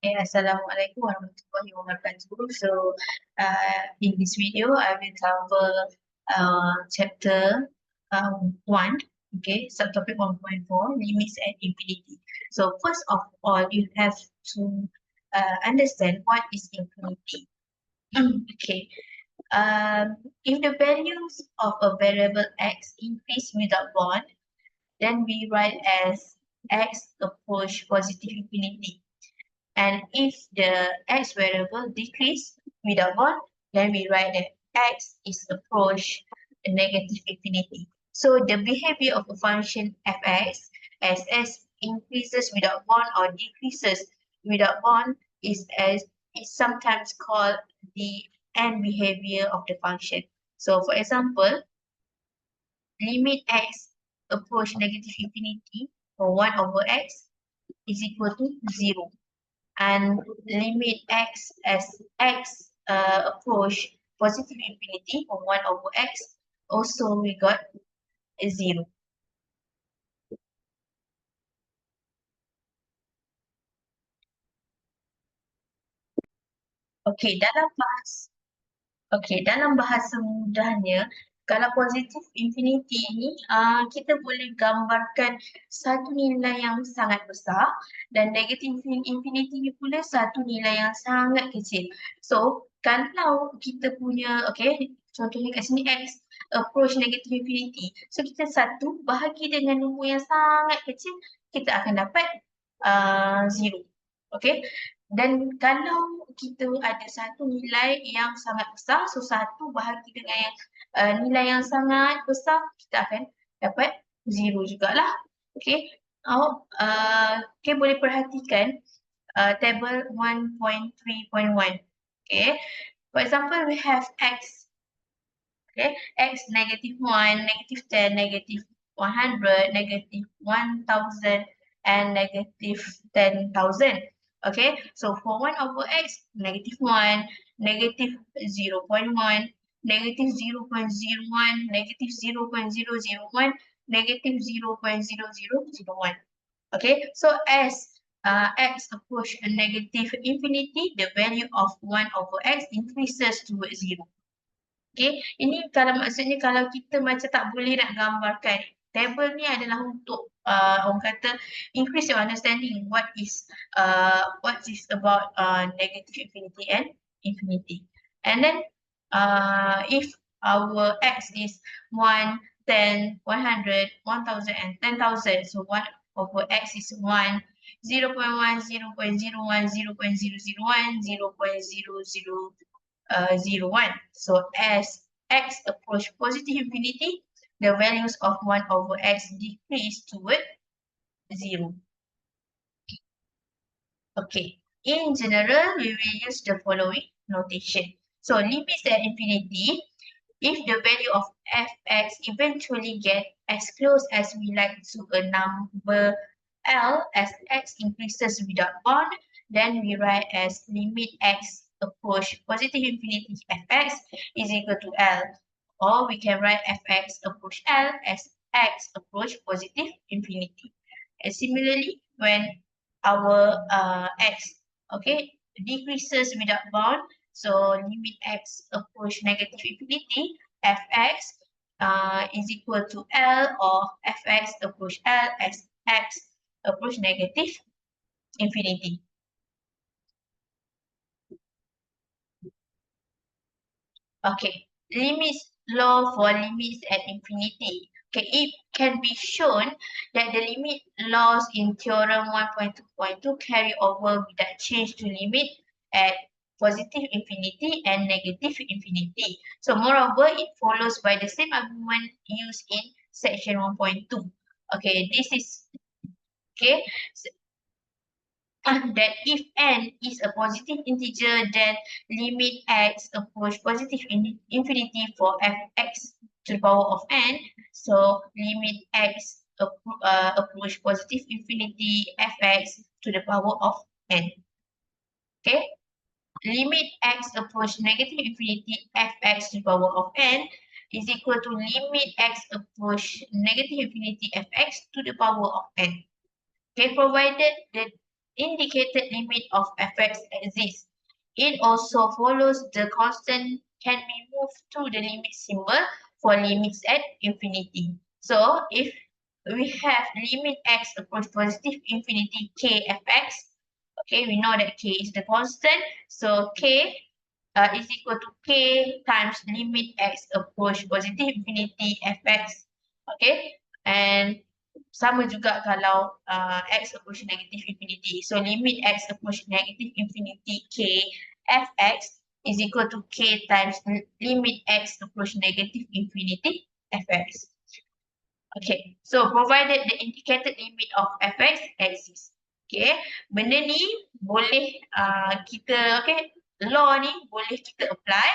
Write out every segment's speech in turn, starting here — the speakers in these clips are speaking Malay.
Okay, Assalamualaikum warahmatullahi wabarakatuh. So, in this video, I will cover chapter 1, okay, subtopic 1.4, limits and infinity. So, first of all, you have to understand what is infinity. Okay, if the values of a variable x increase without bound, then we write as x approach positive infinity. And if the x variable decrease without bound, then we write that x is approach negative infinity. So the behavior of a function fx as s increases without bound or decreases without bound is sometimes called the end behavior of the function. So for example, limit x approach negative infinity for 1 over x is equal to 0. And limit x as x approach positive infinity for 1 over x, also we got a 0. Okay, dalam bahasa mudahnya, kalau positif infinity ni kita boleh gambarkan satu nilai yang sangat besar dan negatif infinity ni pula satu nilai yang sangat kecil. So, kalau kita punya, contohnya kat sini x approach negative infinity. So, kita satu bahagi dengan nombor yang sangat kecil, kita akan dapat 0. Okay. Dan kalau kita ada satu nilai yang sangat besar, so satu bahagi dengan nilai yang sangat besar, kita akan dapat 0 jugalah. Okay. Okay, boleh perhatikan table 1.3.1. Okay. For example, we have x. Okay. X negative 1, negative 10, negative 100, negative 1,000, and negative 10,000. Okay, so for 1 over x, negative 1, negative 0.1, negative 0.01, negative 0.001, negative 0.0001. Okay, so as x approach a negative infinity, the value of 1 over x increases towards 0. Okay, ini kalau maksudnya kalau kita macam tak boleh nak gambarkan, table ni adalah untuk orang kata increase your understanding what is about negative infinity and infinity. And then if our x is 1, 10, 100, 1,000 and 10,000, so 1 over x is 1, 0.1, 0.01, 0.001, 0.0001. So as x approach positive infinity, the values of 1 over x decrease toward 0. Okay, in general, we will use the following notation. So limits at infinity, if the value of fx eventually get as close as we like to a number L as x increases without bound, then we write as limit x approach positive infinity fx is equal to L. Or we can write fx approach L as x approach positive infinity. And similarly, when our x, decreases without bound, so limit x approach negative infinity, fx is equal to L, or fx approach L as x approach negative infinity. Okay, limits law for limits at infinity. Okay, it can be shown that the limit laws in theorem 1.2.2 carry over without change to limit at positive infinity and negative infinity. So moreover, it follows by the same argument used in section 1.2. Okay, this is that if n is a positive integer, then limit x approach positive infinity for fx to the power of n. So limit x approach positive infinity fx to the power of n. Okay. Limit x approach negative infinity fx to the power of n is equal to limit x approach negative infinity fx to the power of n. Okay, provided that indicated limit of fx exists. It also follows the constant can be moved to the limit symbol for limits at infinity. So if we have limit x approach positive infinity k fx, okay, we know that k is the constant. So k is equal to k times limit x approach positive infinity fx. Okay, and sama juga kalau x approach negative infinity. So limit x approach negative infinity k fx is equal to k times limit x approach negative infinity fx. Okay, so provided the indicated limit of fx exists. Okay, benda ni boleh kita, okay, law ni boleh kita apply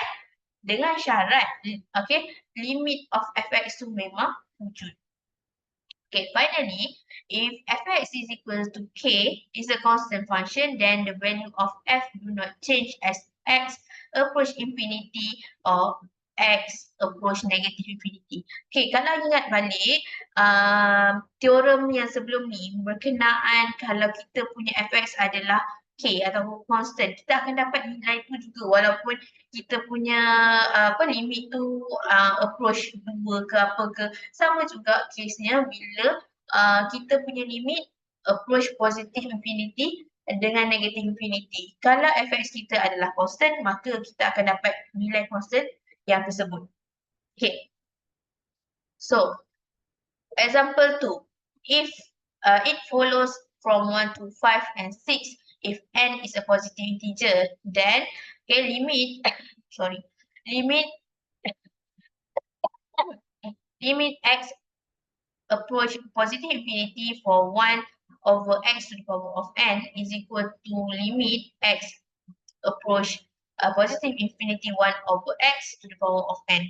dengan syarat, okay, limit of fx tu memang wujud. Okay, finally, if fx is equal to k is a constant function, then the value of f do not change as x approach infinity or x approach negative infinity. Okay, kalau ingat balik, teorem yang sebelum ni berkenaan kalau kita punya fx adalah k atau constant, kita akan dapat nilai tu juga walaupun kita punya limit tu approach 2 ke apa ke. Sama juga case-nya bila kita punya limit approach positive infinity dengan negative infinity. Kalau fx kita adalah constant, maka kita akan dapat nilai constant yang tersebut. Okay. So, example 2. If it follows from 1 to 5 and 6, if n is a positive integer, then okay, limit x approach positive infinity for 1 over x to the power of n is equal to limit x approach positive infinity 1 over x to the power of n.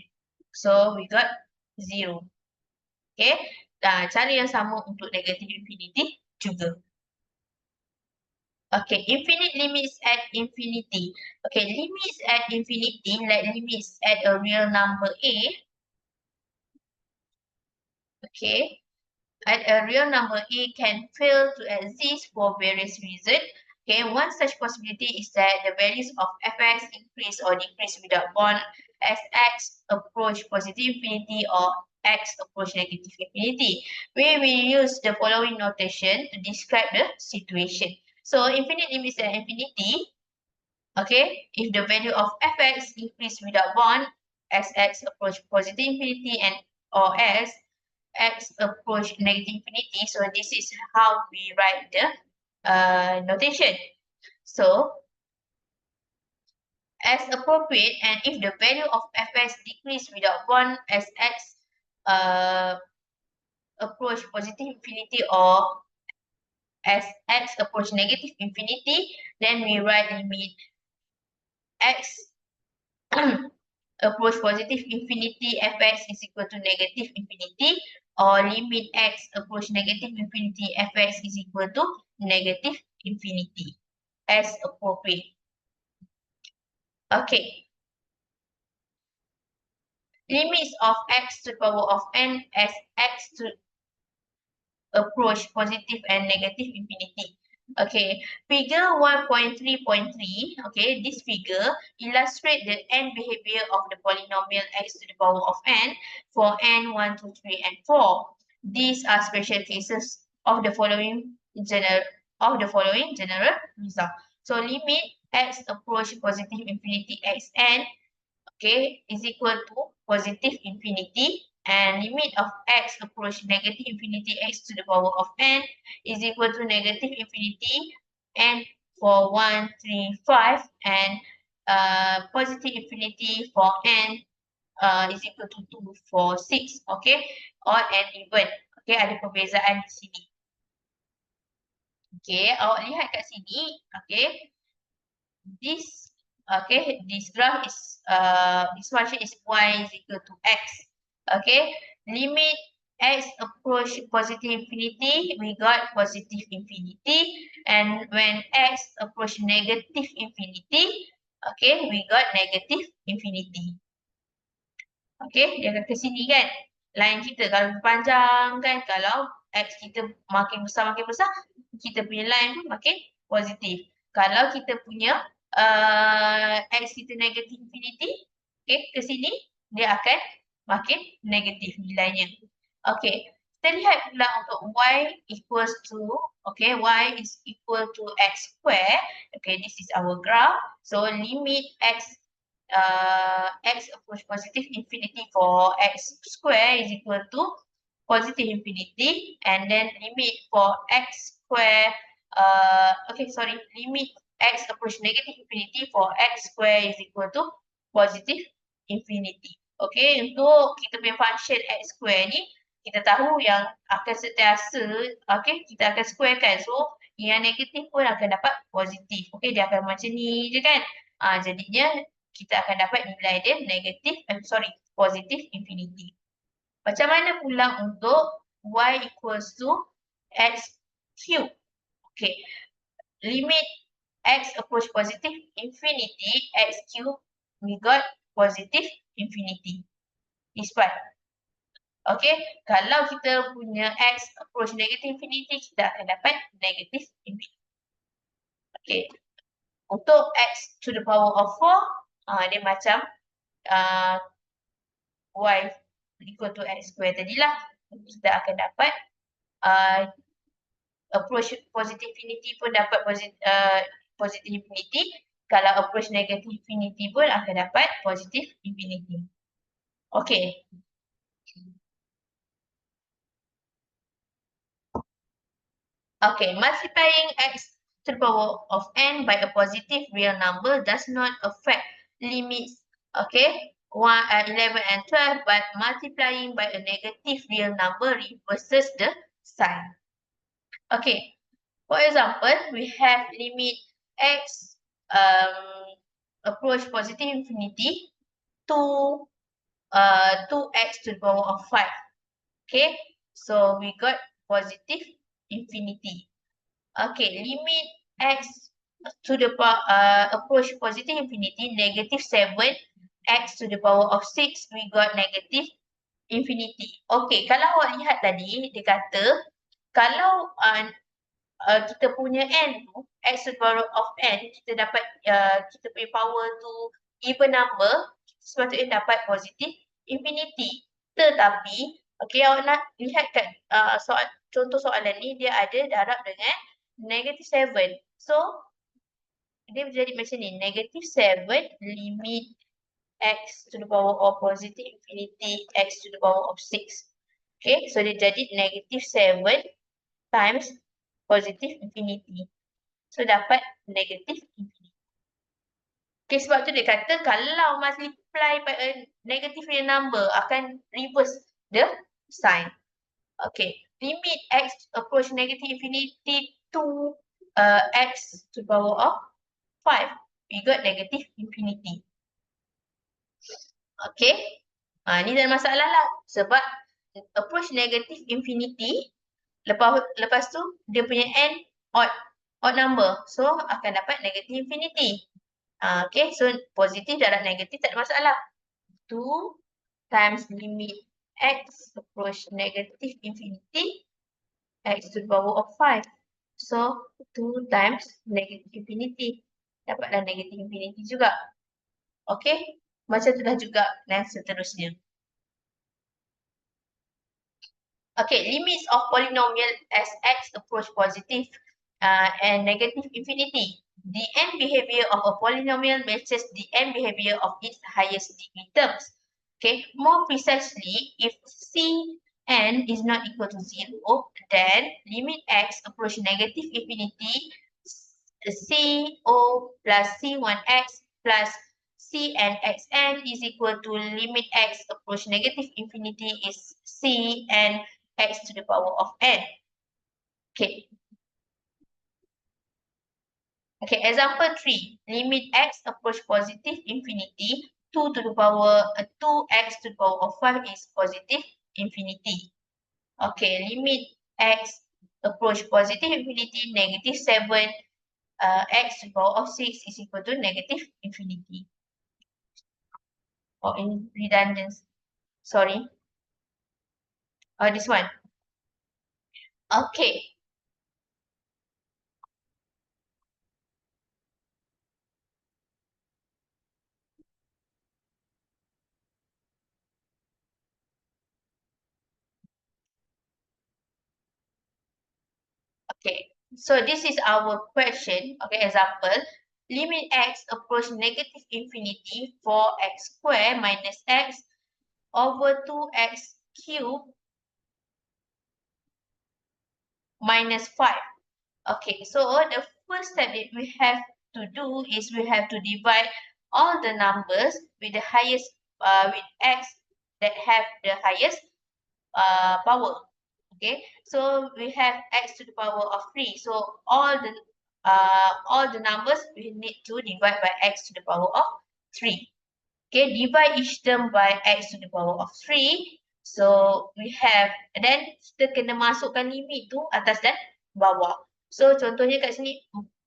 So we got 0. Okay, cara yang sama untuk negative infinity juga. Okay, infinite limits at infinity. Okay, limits at infinity, like limits at a real number a. Okay, at a real number a can fail to exist for various reasons. Okay, one such possibility is that the values of fx increase or decrease without bound as x approach positive infinity or x approach negative infinity. We will use the following notation to describe the situation. So, infinite limits at infinity, okay, if the value of fx increase without bound as x approach positive infinity and or as x approach negative infinity. So this is how we write the notation. So as appropriate, and if the value of fx decrease without bound as x approach positive infinity or as x approach negative infinity, then we write limit x approach positive infinity fx is equal to negative infinity, or limit x approach negative infinity fx is equal to negative infinity as appropriate. Okay. Limits of x to the power of n as x to approach positive and negative infinity. Okay, figure 1.3.3, okay, this figure illustrates the end behavior of the polynomial x to the power of n for n 1, 2, 3, and 4. These are special cases of the following general result. So limit x approach positive infinity xn, okay, is equal to positive infinity, and limit of x approach negative infinity x to the power of n is equal to negative infinity n for 1, 3, 5, and positive infinity for n is equal to 2 for 6. Okay, odd and even. Okay, ada perbezaan di sini. Okay, awak lihat kat sini. Okay, this graph is this function is y is equal to x. Okay, limit x approach positive infinity, we got positive infinity, and when x approach negative infinity, okay, we got negative infinity. Okay, dia akan ke sini kan, line kita kalau panjang kan, kalau x kita makin besar kita punya line pun makin positif. Kalau kita punya X kita negatif infinity, okay, ke sini dia akan makin negatif nilainya. Okay, kita lihat pula untuk Y equals to, okay, Y is equal to X square. Okay, this is our graph. So limit X approach positive infinity for X square is equal to positive infinity, and then limit for X square, limit X approach negative infinity for X square is equal to positive infinity. Okay, untuk kita punya function X square ni, kita tahu yang akan sentiasa, okay, kita akan squarekan. So, yang negatif pun akan dapat positif. Okay, dia akan macam ni je kan. Jadinya, kita akan dapat nilai dia positif infinity. Macam mana pula untuk Y equals to X cube? Okay, limit X approach positive infinity, X cube, we got positive infinity. This part. Okay, kalau kita punya X approach negative infinity, kita akan dapat negative infinity. Okay, untuk X to the power of 4, dia macam Y equal to X square tadilah. Kita akan dapat approach positive infinity pun dapat positive infinity. Kalau approach negative infinity pun akan dapat positive infinity. Okay. Okay, multiplying X to the power of n by a positive real number does not affect limits, okay, 11 and 12, but multiplying by a negative real number reverses the sign. Okay, for example, we have limit X approach positive infinity to 2x to the power of 5. Okay, so we got positive infinity. Okay, limit X to the approach positive infinity, negative 7 X to the power of 6, we got negative infinity. Okay, kalau awak lihat tadi, dia kata kalau kita punya n tu, X to the power of n, kita dapat kita punya power tu even number, sepatutnya dapat positive infinity. Tetapi, okay, awak nak lihat kan contoh soalan ni, dia ada darab dengan negative 7. So, dia jadi macam ni, negative 7 limit X to the power of positive infinity X to the power of 6. Okay, so dia jadi negative 7 times positive infinity. So, dapat negative infinity. Okay, sebab tu dia kata kalau multiply by a negative real number akan reverse the sign. Okay, limit X approach negative infinity to X to the power of 5. We got negative infinity. Okay, ni tak ada masalah lah. Sebab approach negative infinity, lepas tu dia punya n odd number. So, akan dapat negative infinity. Okay, so positif darab negatif tak ada masalah. 2 times limit X approach negative infinity X to the power of 5. So, 2 times negative infinity. Dapatlah negative infinity juga. Okay, macam itulah juga dan seterusnya. Okay, limits of polynomial as X approach positive and negative infinity. The n behavior of a polynomial matches the n behavior of its highest degree terms. Okay, more precisely, if Cn is not equal to 0, then limit X approach negative infinity, Co plus C1x plus Cn xn is equal to limit X approach negative infinity is Cn X to the power of n. Okay. Okay, example 3. Limit X approach positive infinity 2 to the power 2x to the power of 5 is positive infinity. Okay, limit X approach positive infinity negative 7 X to the power of 6 is equal to negative infinity. Or in redundancy. Sorry. This one. Okay. Okay, so this is our question. Okay, example. Limit x approach negative infinity for x square minus x over 2x cubed minus 5. Okay, so the first step that we have to do is we have to divide all the numbers with the highest, with x that have the highest power. Okay, so we have x to the power of 3. So all the numbers we need to divide by x to the power of 3. Okay, divide each term by x to the power of 3. So we have, and then kita kena masukkan limit tu atas dan bawah. So contohnya kat sini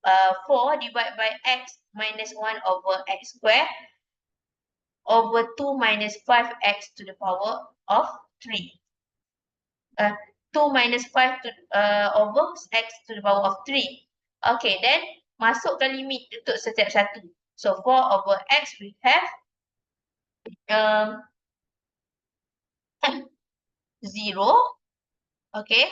4 divide by x minus 1 over x square over 2 minus 5x to the power of 3. 2 minus 5 to, over x to the power of 3. Okay, then masukkan limit untuk setiap satu. So 4 over x we have 0. Okay,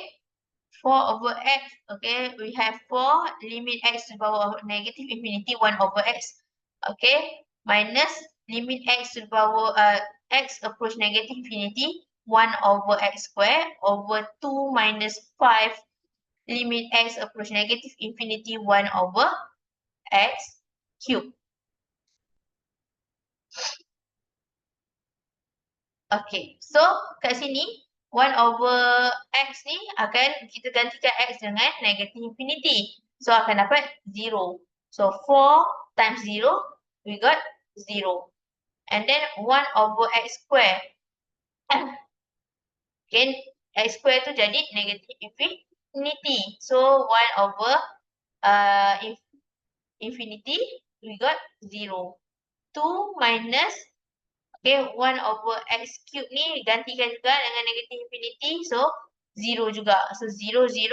4 over x. Okay, we have 4 limit x to the power of negative infinity 1 over x. Okay, minus limit x to the power x approach negative infinity 1 over x square over 2 minus 5 limit x approach negative infinity 1 over x cube. Okay, so kat sini 1 over x ni akan kita gantikan x dengan negative infinity. So akan dapat 0. So 4 times 0, we got 0. And then 1 over x square. Okay, x square tu jadi negative infinity. So 1 over infinity, we got 0. 2 minus, okay, 1 over x cube ni gantikan juga dengan negative infinity. So 0 juga. So 0, 0.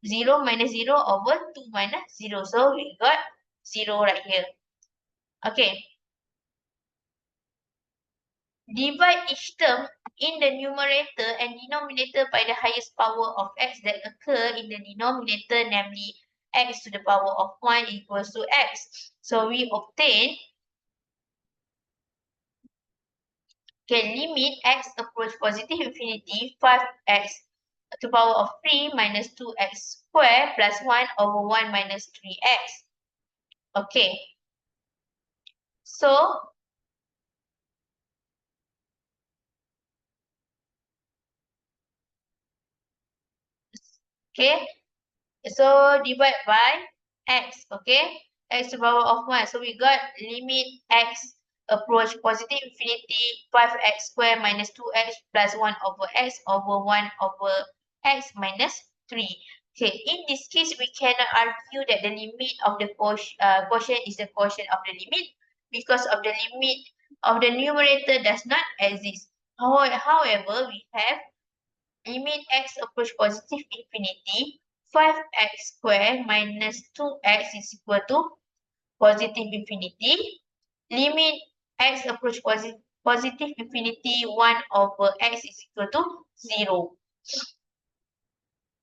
0 minus 0 over 2 minus 0. So we got 0 right here. Okay. Divide each term in the numerator and denominator by the highest power of x that occur in the denominator, namely x to the power of 1 equals to x. So we obtain, okay, limit x approach positive infinity 5x to the power of 3 minus 2x square plus 1 over 1 minus 3x. Okay. So, okay. So, divide by x, okay? X to the power of 1. So, we got limit x approach positive infinity 5x square minus 2x plus 1 over x over 1 over x minus 3. Okay, in this case, we cannot argue that the limit of the quotient is the quotient of the limit because of the limit of the numerator does not exist. However, we have limit x approach positive infinity 5x square minus 2x is equal to positive infinity. Limit x approach positive infinity 1 over x is equal to 0.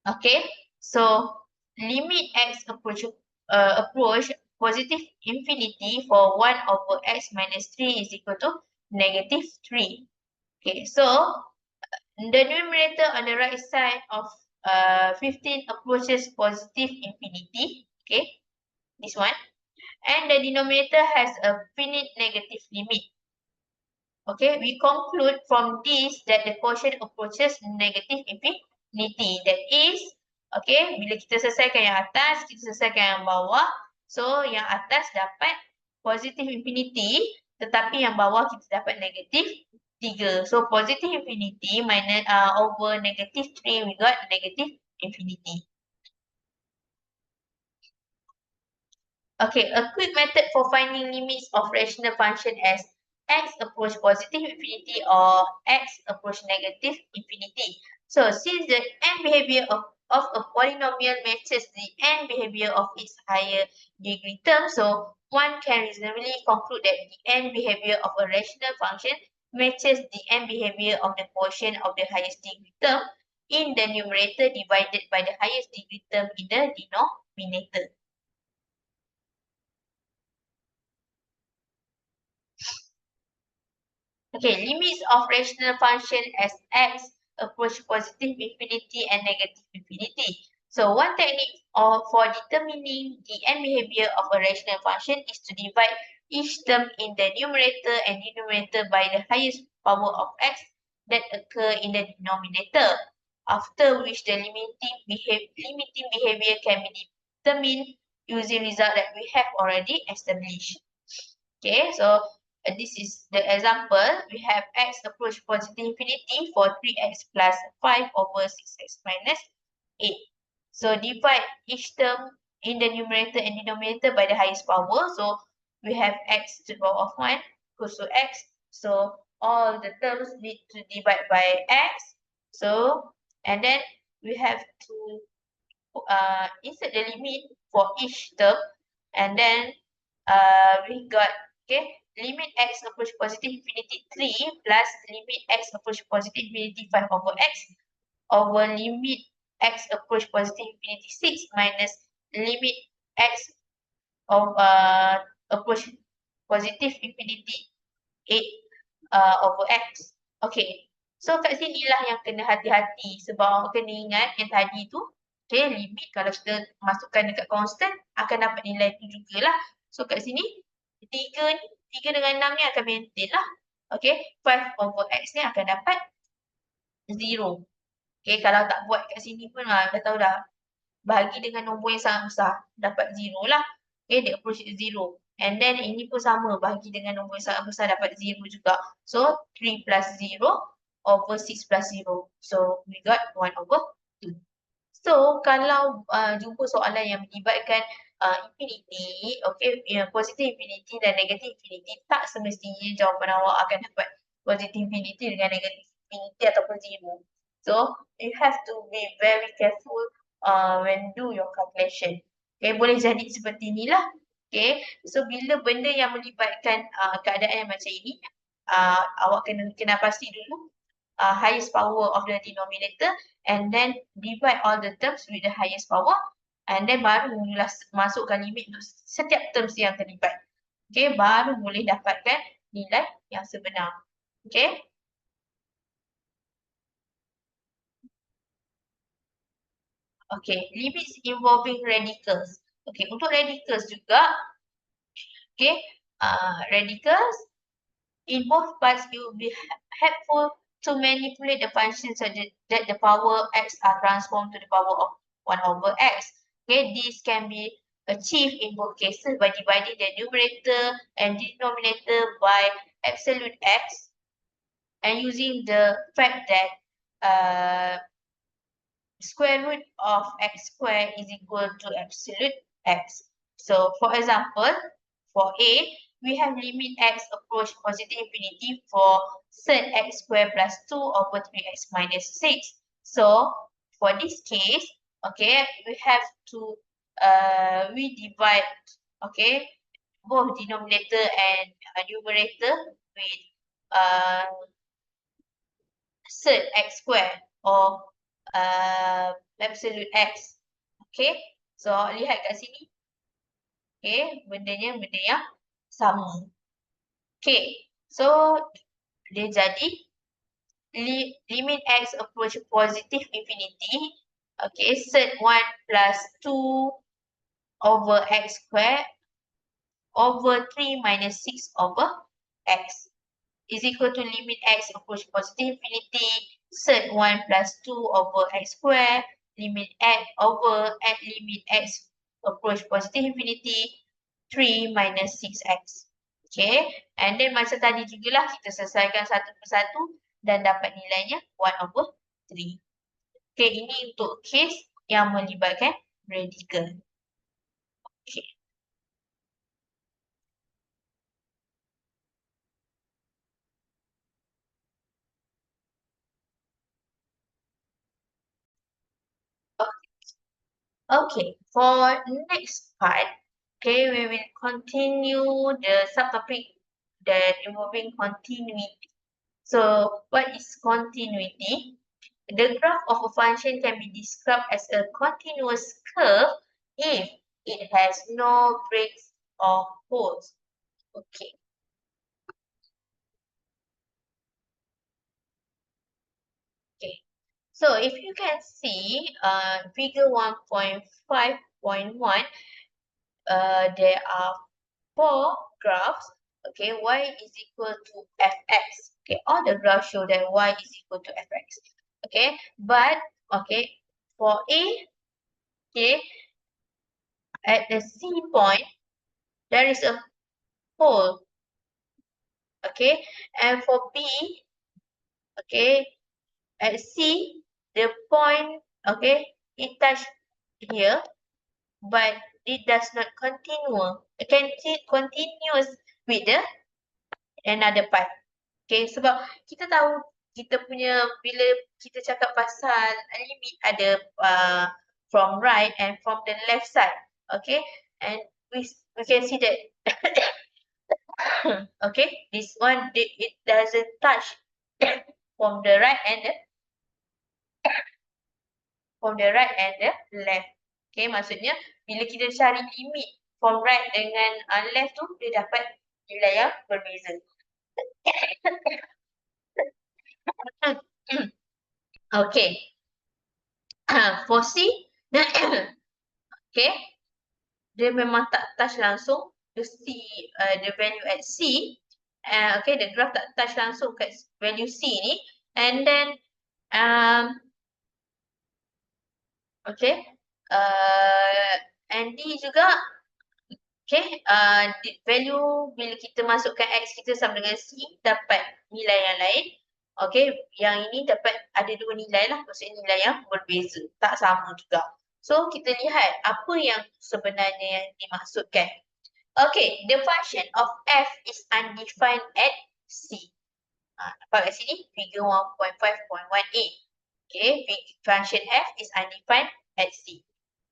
Okay, so limit x approach positive infinity for 1 over x minus 3 is equal to negative 3. Okay, so the numerator on the right side of 15 approaches positive infinity. Okay, this one. And the denominator has a finite negative limit. Okay, we conclude from this that the quotient approaches negative infinity. That is, okay, bila kita selesaikan yang atas, kita selesaikan yang bawah. So, yang atas dapat positive infinity, tetapi yang bawah kita dapat negative 3. So, positive infinity minus over negative 3, we got negative infinity. Okay, a quick method for finding limits of rational function as x approach positive infinity or x approach negative infinity. So, since the n behavior of a polynomial matches the n behavior of its higher degree term, so one can reasonably conclude that the n behavior of a rational function matches the n behavior of the quotient of the highest degree term. in the numerator divided by the highest degree term in the denominator. Okay, limits of rational function as x approach positive infinity and negative infinity. So one technique for determining the end behavior of a rational function is to divide each term in the numerator and denominator by the highest power of x that occur in the denominator, after which the limiting behavior can be determined using result that we have already established. Okay, so this is the example. We have x approach positive infinity for 3x plus 5 over 6x minus 8. So divide each term in the numerator and denominator by the highest power. So we have x to the power of 1 equals to x. So all the terms need to divide by x. So, and then we have to insert the limit for each term, and then we got, okay, limit x approach positive infinity 3 plus limit x approach positive infinity 5 over x over limit x approach positive infinity 6 minus limit x of approach positive infinity 8 over x. Okay, so kat sini lah yang kena hati-hati, sebab kena ingat yang tadi tu, okay, limit kalau kita masukkan dekat constant akan dapat nilai tu jugalah. So kat sini 3 dengan 6 ni akan maintain lah. Okay, 5 over x ni akan dapat 0. Okay, kalau tak buat kat sini pun dah tahu dah. Bahagi dengan nombor yang sangat besar, dapat 0 lah. Okay, dia approach 0. And then ini pun sama, bahagi dengan nombor yang sangat besar dapat 0 juga. So 3 plus 0 over 6 plus 0. So we got 1 over 2. So kalau jumpa soalan yang melibatkan infinity, okay, positive infinity dan negative infinity, tak semestinya jawapan awak akan dapat positive infinity dengan negative infinity ataupun 0. So you have to be very careful when do your calculation. Okay, boleh jadi seperti inilah. Okay, so bila benda yang melibatkan keadaan yang macam ini, awak kena pasti dulu highest power of the denominator, and then divide all the terms with the highest power, and then baru masukkan limit untuk setiap terms yang terlibat. Okay, baru boleh dapatkan nilai yang sebenar. Okay. Okay, limits involving radicals. Okay, untuk radicals juga, okay, radicals in both parts it will be helpful to manipulate the function so that the power x are transformed to the power of 1 over x. Okay, this can be achieved in both cases by dividing the numerator and denominator by absolute x and using the fact that square root of x squared is equal to absolute x. So for example, for A, we have limit x approach positive infinity for set x squared plus 2 over 3x minus 6. So for this case, okay, we have to we divide, okay, both denominator and numerator with set x squared or absolute x. Okay, so lihat kat sini. Okay, benda yang sama. Okay, so dia jadi limit x approach positive infinity. Okay, set 1 plus 2 over x squared over 3 minus 6 over x is equal to limit x approach positive infinity, set 1 plus 2 over x squared, limit x over at limit x approach positive infinity, 3 minus 6x. Okay, and then macam tadi jugalah kita selesaikan satu persatu dan dapat nilainya 1 over 3. Okay, ini untuk case yang melibatkan radical. Okay. Okay, for next part, okay, we will continue the subtopic that involving continuity. So, what is continuity? The graph of a function can be described as a continuous curve if it has no breaks or holes. Okay. Okay. So if you can see figure 1.5.1, there are four graphs. Okay, y is equal to fx. Okay, all the graphs show that y is equal to fx. Okay, but okay, for A, okay, at the C point, there is a hole. Okay, and for B, okay, at C, the point, okay, it touch here, but it does not continuous with the another part. Okay, sebab kita tahu kita punya bila kita cakap pasal limit ada from right and from the left side. Okay, and we can see that okay, this one it doesn't touch from the right and the left. Okay, maksudnya bila kita cari limit from right dengan left tu dia dapat nilai yang berbeza. Okay. For C, okay, dia memang tak touch langsung the C, the value at C. Okay, the graph tak touch langsung kat value C ni. And then, okay, and D juga, okay, value bila kita masukkan X kita sama dengan C, dapat nilai yang lain. Okay, yang ini dapat ada dua nilai lah, maksudnya nilai yang berbeza, tak sama juga. So, kita lihat apa yang sebenarnya yang dimaksudkan. Okay, the function of f is undefined at C. Nampak kat sini, figure 1.5.1a. Okay, function f is undefined at C.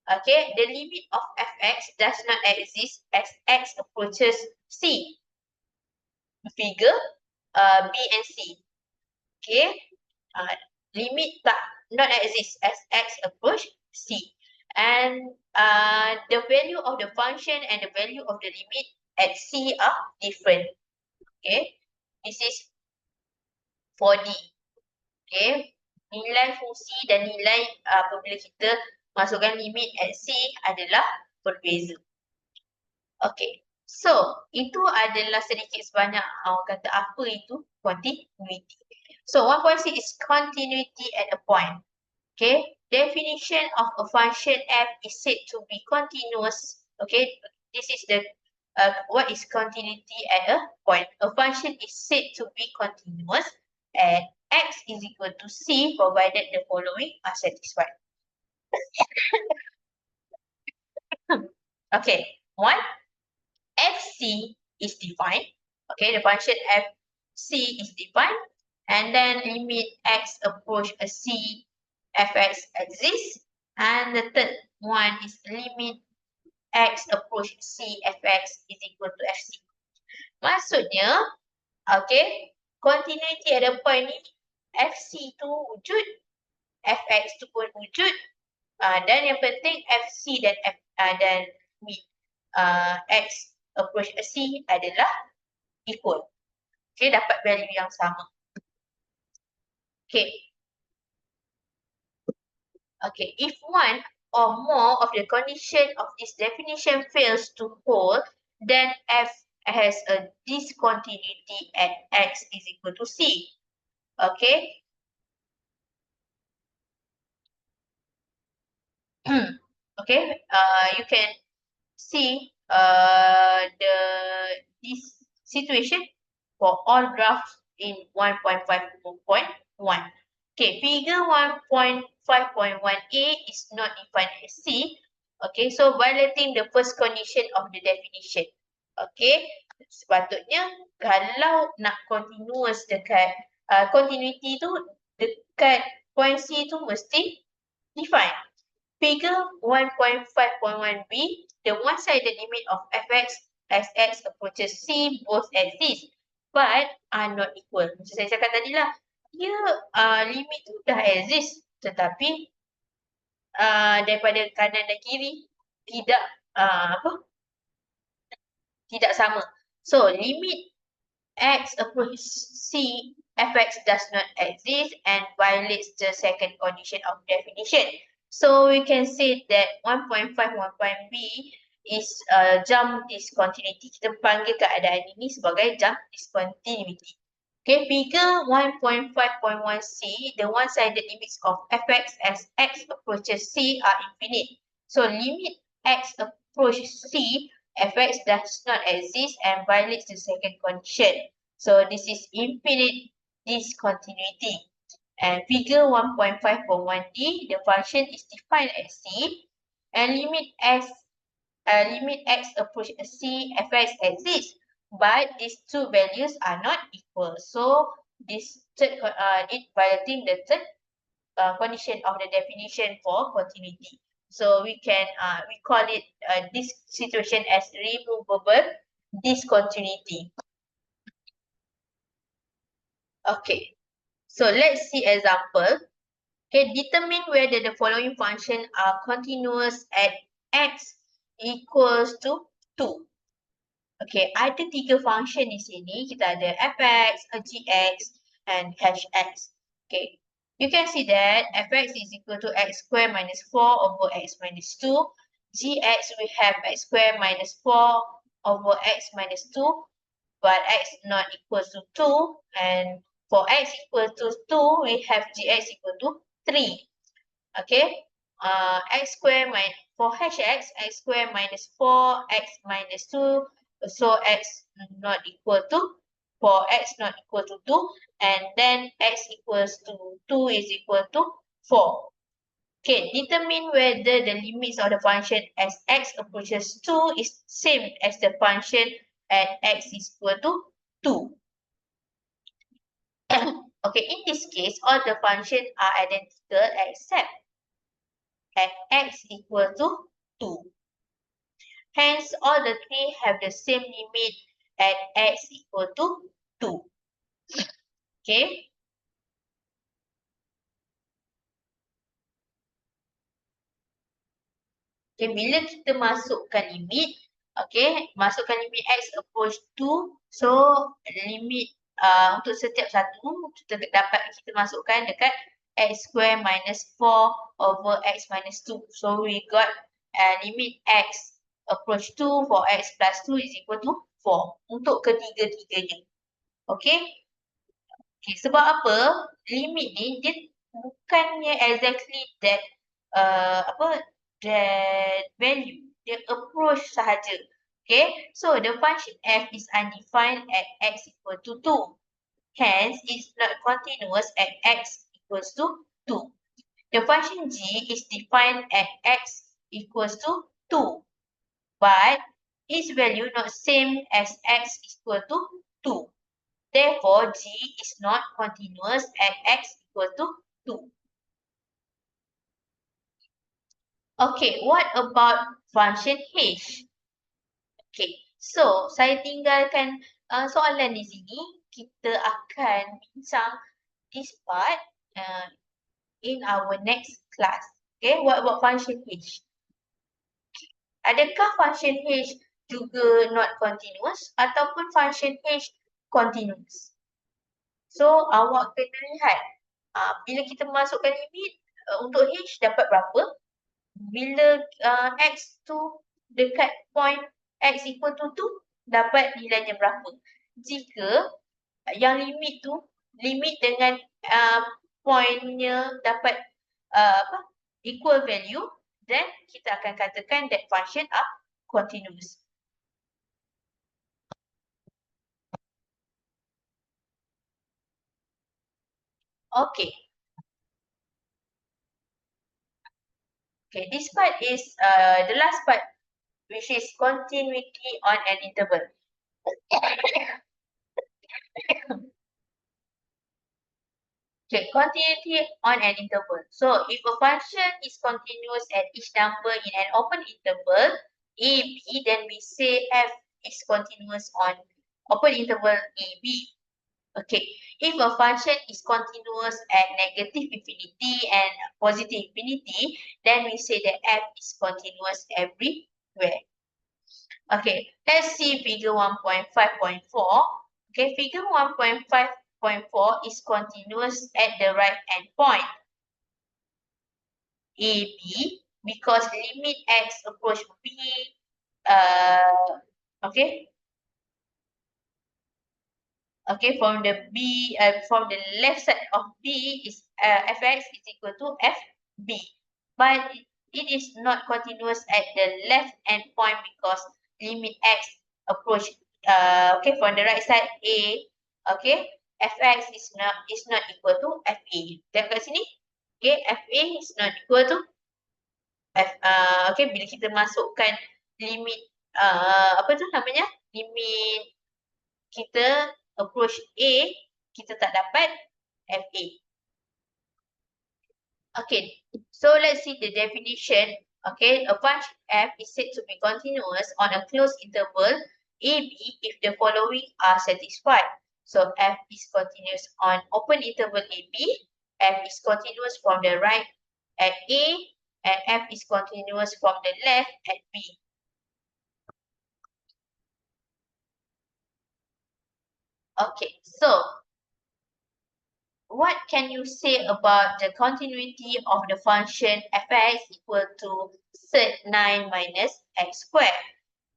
Okay, the limit of fx does not exist as x approaches C. Figure B and C. Okay, limit not exist as x approach C. And the value of the function and the value of the limit at C are different. Okay, this is for D. Okay, nilai fungsi dan nilai apabila kita masukkan limit at C adalah berbeza. Okay, so itu adalah sedikit sebanyak kata apa itu continuity. So 1.6 is continuity at a point. Okay, definition of a function f is said to be continuous. Okay, this is the what is continuity at a point. A function is said to be continuous at x is equal to c provided the following are satisfied. Okay, one, fc is defined. Okay, the function fc is defined, and then limit x approach a c fx exists, and the third one is limit x approach c fx is equal to fc. Maksudnya, okay, continuity at a point ni fc tu wujud, fx tu pun wujud, dan yang penting fc dan limit x approach a c adalah equal. Okay, dapat value yang sama. Okay. Okay, if one or more of the condition of this definition fails to hold, then f has a discontinuity at x is equal to c. Okay. Okay, you can see this situation for all graphs in 1.5.1. Okay, figure 1.5.1a is not defined as C. Okay, so violating the first condition of the definition. Okay, sepatutnya kalau nak continuous dekat continuity tu dekat point C tu mesti define. Figure 1.5.1b, the one-sided limit of fx as x approaches C both exist but are not equal. Macam saya cakap tadi lah, dia limit tu dah exist, tetapi daripada kanan dan kiri tidak tidak sama. So limit x approach c, fx does not exist and violates the second condition of definition. So we can say that 1.5 1.b is jump discontinuity. Kita panggil keadaan ini sebagai jump discontinuity. Okay, figure 1.5.1c, the one-sided limits of fx as x approaches c are infinite. So limit x approaches c, fx does not exist and violates the second condition. So this is infinite discontinuity. And figure 1.5.1d, the function is defined as c, and limit x approach c, fx exists, but these two values are not equal. So this third it violating the third condition of the definition for continuity. So we can we call it this situation as removable discontinuity. Okay, so let's see example. Okay, determine whether the following function are continuous at x equals to 2. Okay, ada 3 function di sini. Kita ada fx, gx, and hx. Okay, you can see that fx is equal to x squared minus 4 over x minus 2. Gx, we have x squared minus 4 over x minus 2, but x not equal to 2. And for x equal to 2, we have gx equal to 3. Okay, x squared minus for hx, x squared minus 4, x minus 2, so x not equal to, for x not equal to 2, and then x equals to 2 is equal to 4. Okay, determine whether the limits of the function as x approaches 2 is same as the function at x is equal to 2. Okay, in this case, all the functions are identical except at x equal to 2. Hence, all the three have the same limit at x equal to 2. Okay. Okay, bila kita masukkan limit, okay, masukkan limit x approach 2, so limit untuk setiap satu, kita dapat kita masukkan dekat x square minus 4 over x minus 2. So we got limit x approach 2 for x plus 2 is equal to 4 untuk ketiga-tiganya. Okay. Okay, sebab apa? Limit ni dia bukannya exactly that that value. Dia approach sahaja. Okay, so the function f is undefined at x equal to 2. Hence, it's not continuous at x equals to 2. The function g is defined at x equals to 2. But its value not same as x equal to 2. Therefore, g is not continuous at x equal to 2. Okay, what about function h? Okay, so saya tinggalkan soalan di sini. Kita akan bincang this part in our next class. Okay, what about function h? Adakah function h juga not continuous ataupun function h continuous? So, awak kena lihat bila kita masukkan limit untuk h dapat berapa. Bila x tu dekat point x equal to 2, dapat nilainya berapa. Jika yang limit tu, limit dengan pointnya dapat equal value, then kita akan katakan that function are continuous. Okay. Okay, this part is the last part, which is continuity on an interval. Okay, continuity on an interval. So, if a function is continuous at each number in an open interval, a, b, then we say f is continuous on open interval a, b. Okay, if a function is continuous at negative infinity and positive infinity, then we say that f is continuous everywhere. Okay, let's see figure 1.5.4. Okay, figure 1.5.4 is continuous at the right endpoint AB because limit x approach B, okay, okay, from the from the left side of B is fx is equal to fb, but it is not continuous at the left endpoint because limit x approach okay, from the right side A, okay, fx is not equal to fa. Tengok kat sini, okay, fa is not equal to okay, bila kita masukkan limit apa tu namanya, limit kita approach A, kita tak dapat FA. Okay, so let's see the definition. Okay, a function f is said to be continuous on a closed interval AB if the following are satisfied. So f is continuous on open interval AB, f is continuous from the right at A, and f is continuous from the left at B. Okay, so what can you say about the continuity of the function fx equal to sed 9 minus x squared?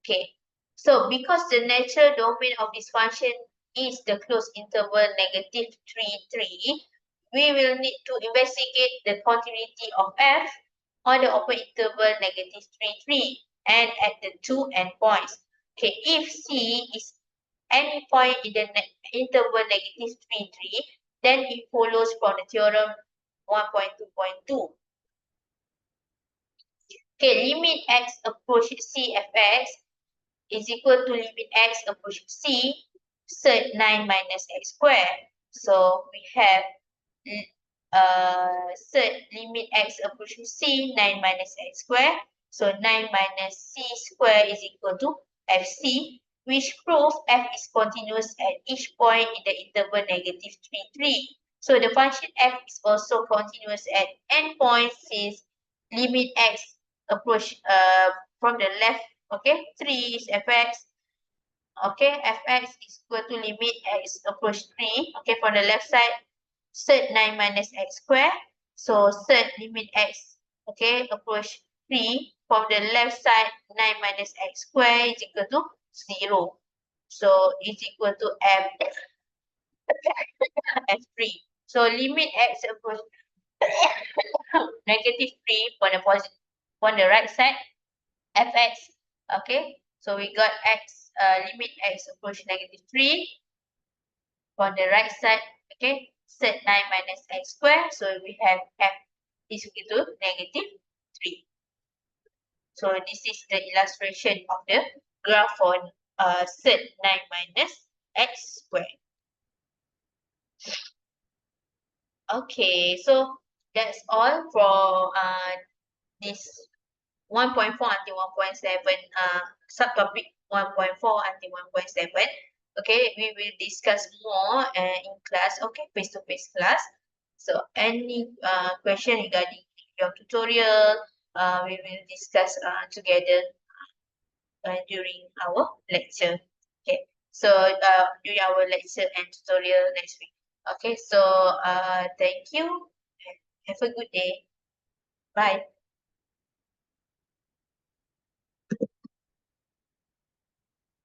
Okay, so because the natural domain of this function is the closed interval negative 3, 3, we will need to investigate the continuity of f on the open interval negative 3, 3 and at the two endpoints. Okay, if C is any point in the interval negative 3, 3, then it follows from the theorem 1.2.2. Okay, limit x approach C fx is equal to limit x approach C sed 9 minus x squared. So we have sed limit x approach C 9 minus x squared. So 9 minus C squared is equal to FC, which proves f is continuous at each point in the interval negative 3, 3. So the function f is also continuous at endpoints since limit x approach from the left, okay, 3 is fx, okay, fx is equal to limit x approach 3, okay, from the left side, sed 9 minus x squared. So sed limit x, okay, approach 3 from the left side, 9 minus x squared is equal to 0. So it's equal to f3. So limit x approach negative 3 for the positive, on the right side, fx, okay, so we got x, limit x approach negative 3 on the right side, okay, sed 9 minus x squared, so we have f is equal to negative 3. So this is the illustration of the graph on sed 9 minus x squared. Okay, so that's all for this 1.4 until 1.7 subtopic 1.4 until 1.7. Okay, we will discuss more in class, okay, face-to-face class. So any question regarding your tutorial, we will discuss together during our lecture. Okay, so during our lecture and tutorial next week. Okay, so thank you. Have a good day. Bye.